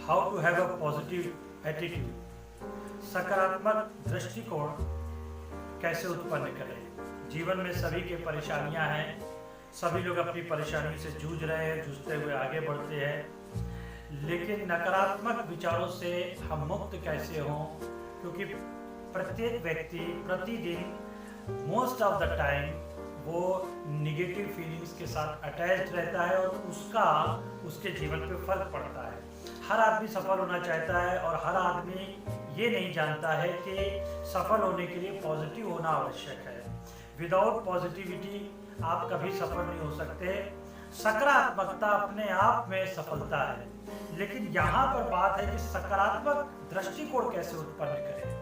How to have a positive attitude. सकारात्मक दृष्टिकोण कैसे उत्पन्न करें। जीवन में सभी के परेशानियां हैं, सभी लोग अपनी परेशानी से जूझ रहे हैं, जूझते हुए आगे बढ़ते हैं, लेकिन नकारात्मक विचारों से हम मुक्त कैसे हों, क्योंकि प्रत्येक व्यक्ति प्रतिदिन मोस्ट ऑफ द टाइम वो निगेटिव फीलिंग्स के साथ अटैच्ड रहता है और उसका उसके जीवन पे फर्क पड़ता है। हर आदमी सफल होना चाहता है और हर आदमी ये नहीं जानता है कि सफल होने के लिए पॉजिटिव होना आवश्यक है। विदाउट पॉजिटिविटी आप कभी सफल नहीं हो सकते। सकारात्मकता अपने आप में सफलता है, लेकिन यहाँ पर बात है कि सकारात्मक दृष्टिकोण कैसे उत्पन्न करें,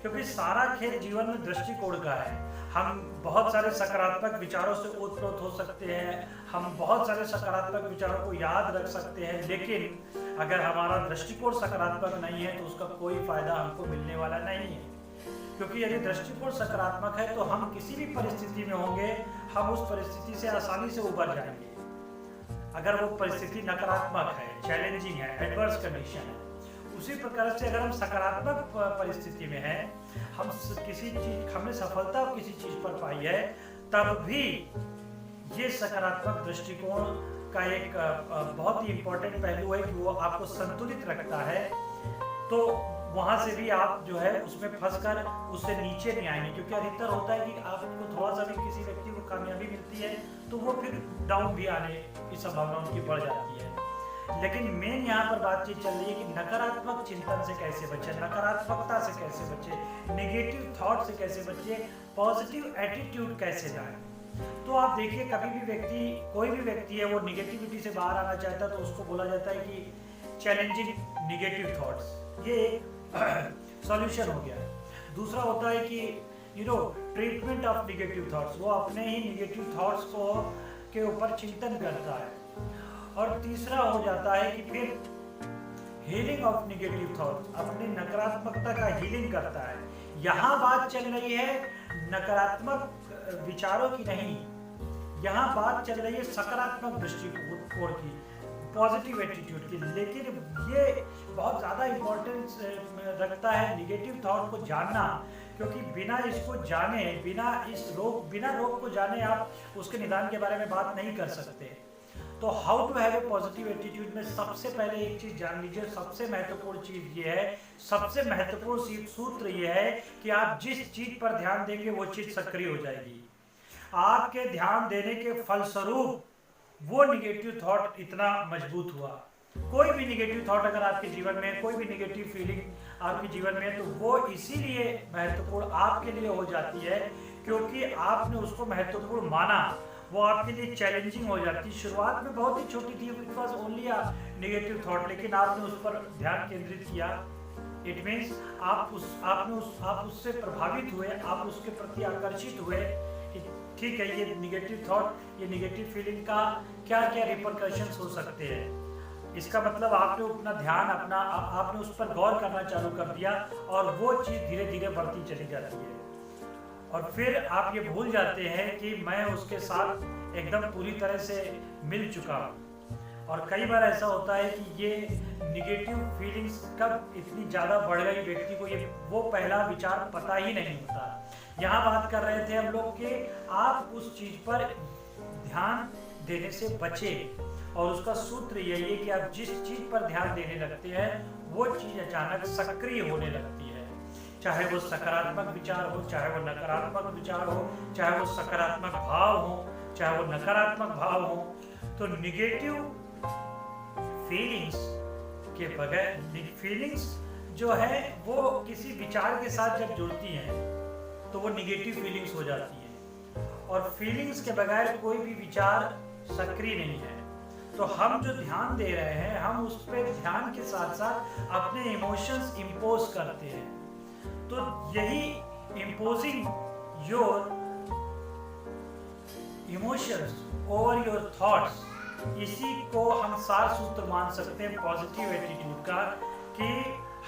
क्योंकि सारा खेल जीवन में दृष्टिकोण का है। हम बहुत सारे सकारात्मक विचारों से ओतप्रोत हो सकते हैं, हम बहुत सारे सकारात्मक विचारों को याद रख सकते हैं, लेकिन अगर हमारा दृष्टिकोण सकारात्मक नहीं है तो उसका कोई फायदा हमको मिलने वाला नहीं है। क्योंकि यदि दृष्टिकोण सकारात्मक है तो हम किसी भी परिस्थिति में होंगे, हम उस परिस्थिति से आसानी से उबर जाएंगे। अगर वो परिस्थिति नकारात्मक है, चैलेंजिंग है, एडवर्स कंडीशन है, उसी प्रकार से अगर हम सकारात्मक परिस्थिति में हैं, हमने सफलता किसी चीज पर पाई है, तब भी ये सकारात्मक दृष्टिकोण का एक बहुत ही इम्पोर्टेंट पहलू है कि वो आपको संतुलित रखता है। तो वहां से भी आप जो है उसमें फंसकर उससे नीचे नहीं आएंगे, क्योंकि अधिकतर होता है कि आपको थोड़ा सा भी किसी व्यक्ति को कामयाबी मिलती है तो वो फिर डाउन भी आने की संभावना उनकी बढ़ जाती है। लेकिन मेन यहाँ पर बातचीत चल रही है कि नकारात्मक चिंतन से कैसे बचे, नकारात्मकता से कैसे बचे, नेगेटिव थॉट से कैसे बचे, पॉजिटिव एटीट्यूड कैसे लाएं। तो आप देखिए, कभी भी व्यक्ति, कोई भी व्यक्ति है, वो निगेटिविटी से बाहर आना चाहता है तो उसको बोला जाता है कि चैलेंजिंग निगेटिव थॉट्स, ये एक सॉल्यूशन हो गया है। दूसरा होता है कि ट्रीटमेंट ऑफ निगेटिव थॉट्स, वो अपने ही निगेटिव थॉट्स को के ऊपर चिंतन करता है। और तीसरा हो जाता है कि फिर हीलिंग ऑफ निगेटिव थॉट्स, अपनी नकारात्मकता का हीलिंग करता है। यहाँ बात चल रही है नकारात्मक विचारों की नहीं, यहाँ बात चल रही है सकारात्मक दृष्टिकोण की, पॉजिटिव एटीट्यूड की। लेकिन ये बहुत ज़्यादा इम्पोर्टेंस रखता है निगेटिव थॉट को जानना, क्योंकि बिना इसको जाने, बिना रोग को जाने आप उसके निदान के बारे में बात नहीं कर सकते। तो how to have a positive attitude में सबसे पहले एक चीज जान लीजिए, सबसे महत्वपूर्ण चीज ये है, सबसे महत्वपूर्ण सूत्र ये है कि आप जिस चीज पर ध्यान देंगे वो चीज सक्रिय हो जाएगी। आपके ध्यान देने के फलस्वरूप वो निगेटिव थॉट इतना मजबूत हुआ। कोई भी निगेटिव थॉट अगर आपके जीवन में, कोई भी निगेटिव फीलिंग आपके जीवन में है, तो वो इसीलिए महत्वपूर्ण आपके लिए हो जाती है क्योंकि आपने उसको महत्वपूर्ण माना, वो आपके लिए चैलेंजिंग हो जाती है। शुरुआत में बहुत ही छोटी थी, it was only a negative thought, लेकिन आपने उस पर ध्यान केंद्रित किया। इट मीन्स आप उससे प्रभावित हुए, आप उसके प्रति आकर्षित हुए कि ठीक है, ये निगेटिव थॉट, ये निगेटिव फीलिंग का क्या क्या रिपरकशंस हो सकते हैं। इसका मतलब आपने अपना ध्यान आपने उस पर गौर करना चालू कर दिया और वो चीज़ धीरे धीरे बढ़ती चली जाती है। और फिर आप ये भूल जाते हैं कि मैं उसके साथ एकदम पूरी तरह से मिल चुका हूँ। और कई बार ऐसा होता है कि ये निगेटिव फीलिंग्स कब इतनी ज़्यादा बढ़ गई, व्यक्ति को ये वो पहला विचार पता ही नहीं होता। यहाँ बात कर रहे थे हम लोग कि आप उस चीज़ पर ध्यान देने से बचे, और उसका सूत्र यही है कि आप जिस चीज़ पर ध्यान देने लगते हैं वो चीज़ अचानक सक्रिय होने लगती है। चाहे वो सकारात्मक विचार हो, चाहे वो नकारात्मक विचार हो, चाहे वो सकारात्मक भाव हो, चाहे वो नकारात्मक भाव हो। तो निगेटिव फीलिंग्स के बगैर, फीलिंग्स जो है वो किसी विचार के साथ जब जुड़ती हैं तो वो निगेटिव फीलिंग्स हो जाती है, और फीलिंग्स के बगैर कोई भी विचार सक्रिय नहीं है। तो हम जो ध्यान दे रहे हैं, हम उस पर ध्यान के साथ साथ अपने इमोशंस इंपोज करते हैं। तो यही imposing your emotions over your thoughts, इसी को हम सार सूत्र मान सकते हैं पॉजिटिव एटीट्यूड का, कि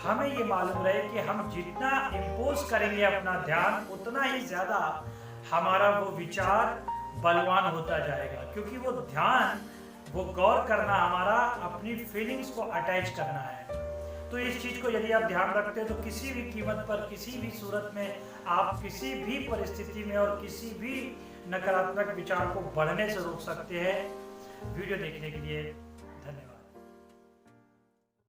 हमें ये मालूम रहे कि हम जितना इम्पोज करेंगे अपना ध्यान, उतना ही ज्यादा हमारा वो विचार बलवान होता जाएगा। क्योंकि वो ध्यान, वो गौर करना हमारा अपनी फीलिंग्स को अटैच करना है। तो इस चीज को यदि आप ध्यान रखते हैं तो किसी भी कीमत पर, किसी भी सूरत में, आप किसी भी परिस्थिति में और किसी भी नकारात्मक विचार को बढ़ने से रोक सकते हैं। वीडियो देखने के लिए धन्यवाद।